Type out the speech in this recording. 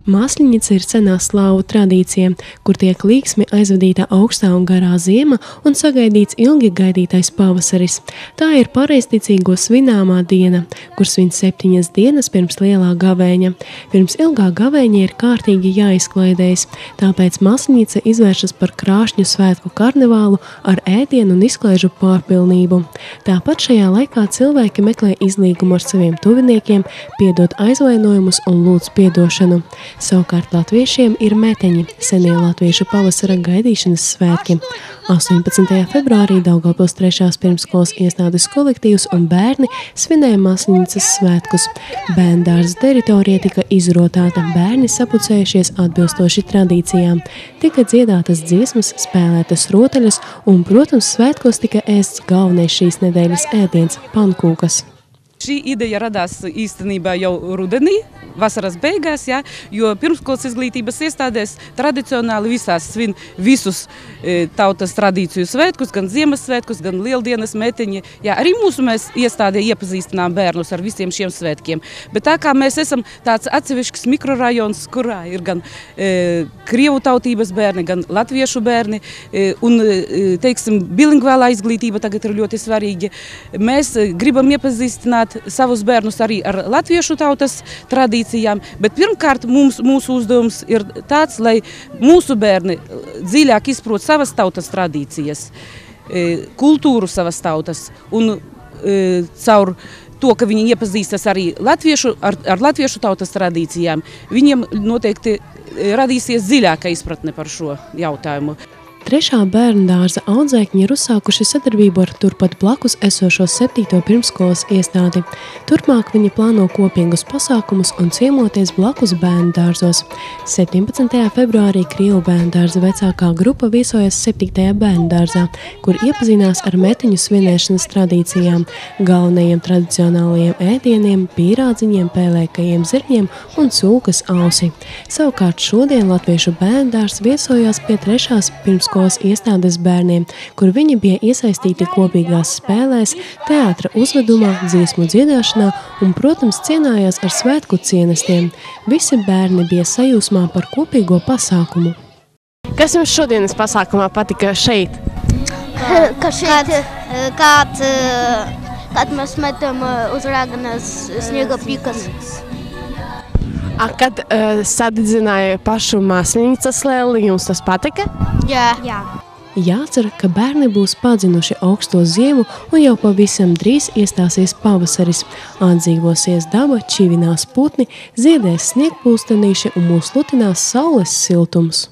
Māsliņica ir senā slāvu tradīcija, kur tiek līksmi aizvadīta augstā un garā ziema un sagaidīts ilgi gaidītais pavasaris. Tā ir pareizticīgo svināmā diena, kur svin 7 dienas pirms lielā gavēņa. Pirms ilgā gavēņa ir kārtīgi jāizklaidējas, tāpēc māsliņica izvēršas par krāšņu svētku karnevālu ar ēdienu un izklaižu pārpilnību. Tāpat šajā laikā cilvēki meklē izlīgumu ar saviem tuviniekiem, piedod aizvainojumus un lūdz piedošanu. Savukārt latviešiem ir meteņi, senie latviešu pavasara gaidīšanas svētki. 18. februārī Daugavpils 3. pirmsskolas iestādes kolektīvs un bērni svinēja Māsliņicas svētkus. Bērndārza teritorija tika izrotāta, bērni sapucējušies atbilstoši tradīcijām. Tika dziedātas dziesmas, spēlētas rotaļas un, protams, svētkos tika ēsts galvenais šīs nedēļas ēdiens – pankūkas. Šī ideja radās īstenībā jau rudenī, vasaras beigās, jo pirmskolas izglītības iestādēs tradicionāli visās svin visus tautas tradīciju svētkus, gan Ziemassvētkus, gan Lieldienas, meteņi. Arī mēs iestādē iepazīstinām bērnus ar visiem šiem svētkiem. Bet tā kā mēs esam tāds atsevišķs mikrorajons, kurā ir gan krievu tautības bērni, gan latviešu bērni, un, teiksim, bilingvālā izglītība tagad ir ļoti svarīga, mēs gribam iepazīstināt savus bērnus arī ar latviešu tautas tradīcijām, bet pirmkārt mūsu uzdevums ir tāds, lai mūsu bērni dziļāk izprot savas tautas tradīcijas, kultūru savas tautas un caur to, ka viņi iepazīstas arī ar latviešu tautas tradīcijām, viņiem noteikti radīsies dziļāka izpratne par šo jautājumu. 3. bērndārza audzēkņi ir uzsākuši sadarbību ar turpat blakus esošo 7. pirmsskolas iestādi. Turpmāk viņi plāno kopīgus pasākumus un ciemoties blakus bērndārzos. 17. februārī Krievu bērndārza vecākā grupa viesojas 7. bērndārzā, kur iepazinās ar meteņu svinēšanas tradīcijām, galvenajiem tradicionālajiem ēdieniem, pīrādziņiem, pēlēkajiem zirņiem un cūkas ausi. Savukārt šodien latviešu bērndārs viesojās pie 3. pirmsskolas iestādes bērniem, kur viņi bija iesaistīti kopīgās spēlēs, teātra uzvedumā, dziesmu dziedāšanā un, protams, cienājās ar svētku cienestiem. Visi bērni bija sajūsmā par kopīgo pasākumu. Kas jums šodienas pasākumā patika šeit? Kad mēs metam uz raganas sniega pikas. Kad sadedzināja pašu Māsliņicas lēli, jums tas patika? Jā. Jācer, ka bērni būs padzinuši augsto ziemu un jau pavisam drīz iestāsies pavasaris. Atdzīvosies daba, čivinās putni, ziedēs sniegpulstenīši un mūs lutinās saules siltums.